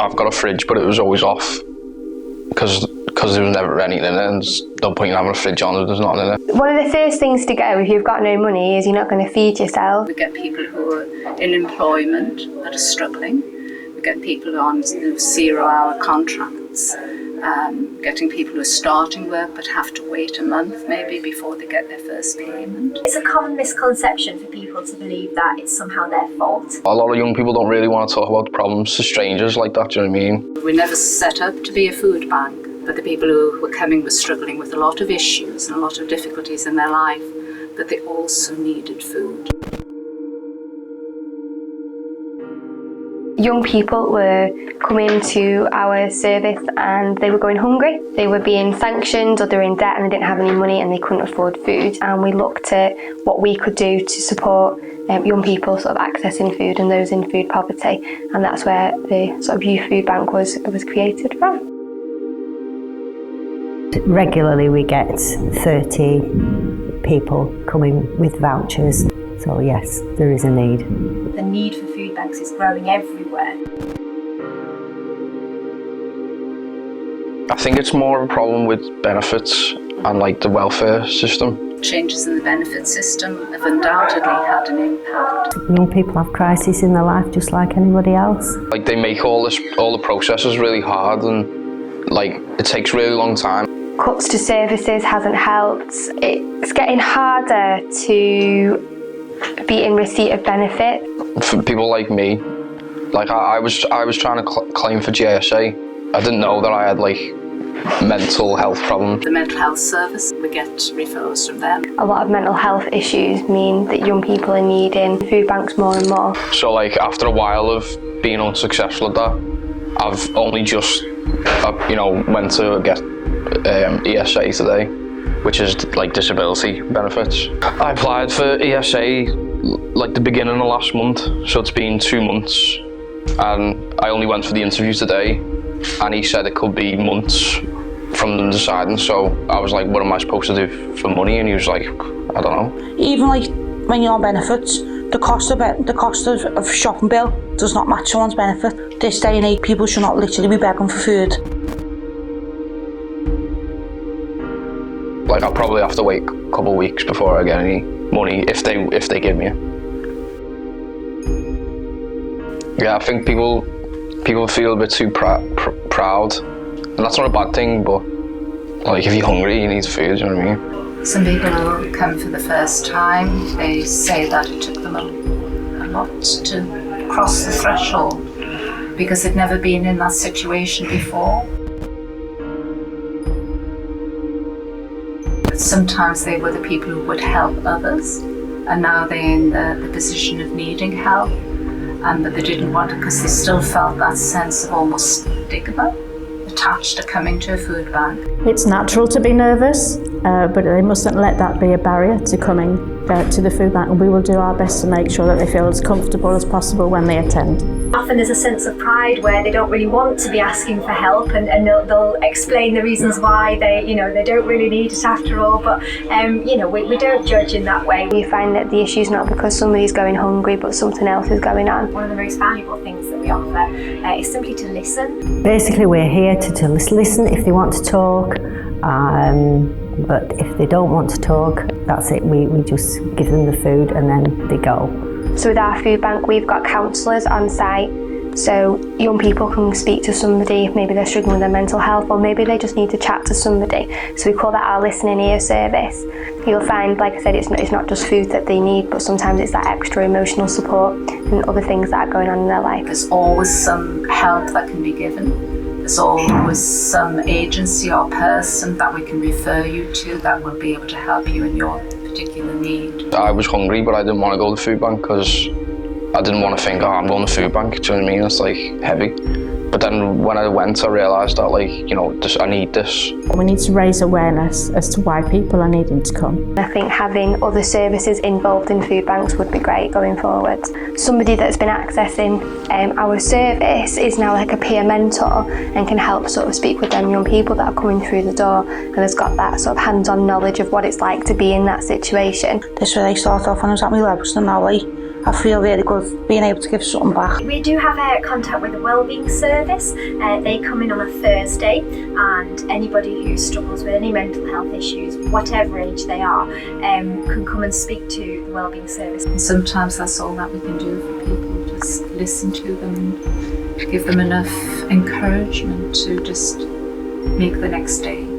I've got a fridge, but it was always off because there was never anything in it, and there's no point in having a fridge on if there's nothing in it. One of the first things to go if you've got no money is you're not going to feed yourself. We get people who are in employment that are struggling. We get people on 0-hour contracts. Getting people who are starting work but have to wait a month maybe before they get their first payment. It's a common misconception for people to believe that it's somehow their fault. A lot of young people don't really want to talk about problems to strangers like that, do you know what I mean? We never set up to be a food bank, but the people who were coming were struggling with a lot of issues and a lot of difficulties in their life, but they also needed food. Young people were coming to our service and they were going hungry. They were being sanctioned or they were in debt and they didn't have any money and they couldn't afford food. And we looked at what we could do to support young people sort of accessing food and those in food poverty. And that's where the sort of youth food bank was created from. Regularly we get 30 people coming with vouchers. So yes, there is a need. The need for food banks is growing everywhere. I think it's more of a problem with benefits and like the welfare system. Changes in the benefit system have undoubtedly had an impact. Young people have crises in their life just like anybody else. Like they make all the processes really hard and like it takes a really long time. Cuts to services hasn't helped. It's getting harder to be in receipt of benefit. For people like me, like I was trying to claim for GSA. I didn't know that I had like mental health problems. The mental health service, we get referrals from them. A lot of mental health issues mean that young people are needing food banks more and more. So like after a while of being unsuccessful at that, I've only just went to get ESA today, which is like disability benefits. I applied for ESA like the beginning of last month, so it's been 2 months, and I only went for the interview today, and he said it could be months from them deciding. So I was like, what am I supposed to do for money? And he was like, I don't know. Even like when you're on benefits, the cost of shopping bill does not match someone's benefit. This day and age, people should not literally be begging for food. Like I'll probably have to wait a couple of weeks before I get any money if they give me it. Yeah, I think people feel a bit too proud, and that's not a bad thing. But like if you're hungry, you need food. You know what I mean? Some people who come for the first time, they say that it took them a lot to cross the threshold because they'd never been in that situation before. Sometimes they were the people who would help others, and now they're in the position of needing help, but they didn't want it because they still felt that sense of almost stigma attached to coming to a food bank. It's natural to be nervous, but they mustn't let that be a barrier to coming to the food bank, and we will do our best to make sure that they feel as comfortable as possible when they attend. Often there's a sense of pride where they don't really want to be asking for help, and they'll explain the reasons why they don't really need it after all. But we don't judge in that way. We find that the issue's not because somebody's going hungry, but something else is going on. One of the most valuable things that we offer is simply to listen. Basically, we're here to listen if they want to talk. But if they don't want to talk, that's it. We just give them the food and then they go. So with our food bank, we've got counsellors on site, so young people can speak to somebody if maybe they're struggling with their mental health, or maybe they just need to chat to somebody. So we call that our listening ear service. You'll find, like I said, it's not just food that they need, but sometimes it's that extra emotional support and other things that are going on in their life. There's always some help that can be given. There's always some agency or person that we can refer you to that will be able to help you in your particular need. I was hungry, but I didn't want to go to the food bank because I didn't want to think, I'm going to the food bank, do you know what I mean? It's like heavy. But then when I went, I realised that I need this. We need to raise awareness as to why people are needing to come. I think having other services involved in food banks would be great going forward. Somebody that's been accessing our service is now like a peer mentor and can help sort of speak with them young people that are coming through the door, and has got that sort of hands-on knowledge of what it's like to be in that situation. This way I started off when I was at my lowest, and now I feel really good being able to give something back. We do have contact with the Wellbeing Service. They come in on a Thursday, and anybody who struggles with any mental health issues, whatever age they are, can come and speak to the Wellbeing Service. And sometimes that's all that we can do for people, just listen to them, give them enough encouragement to just make the next day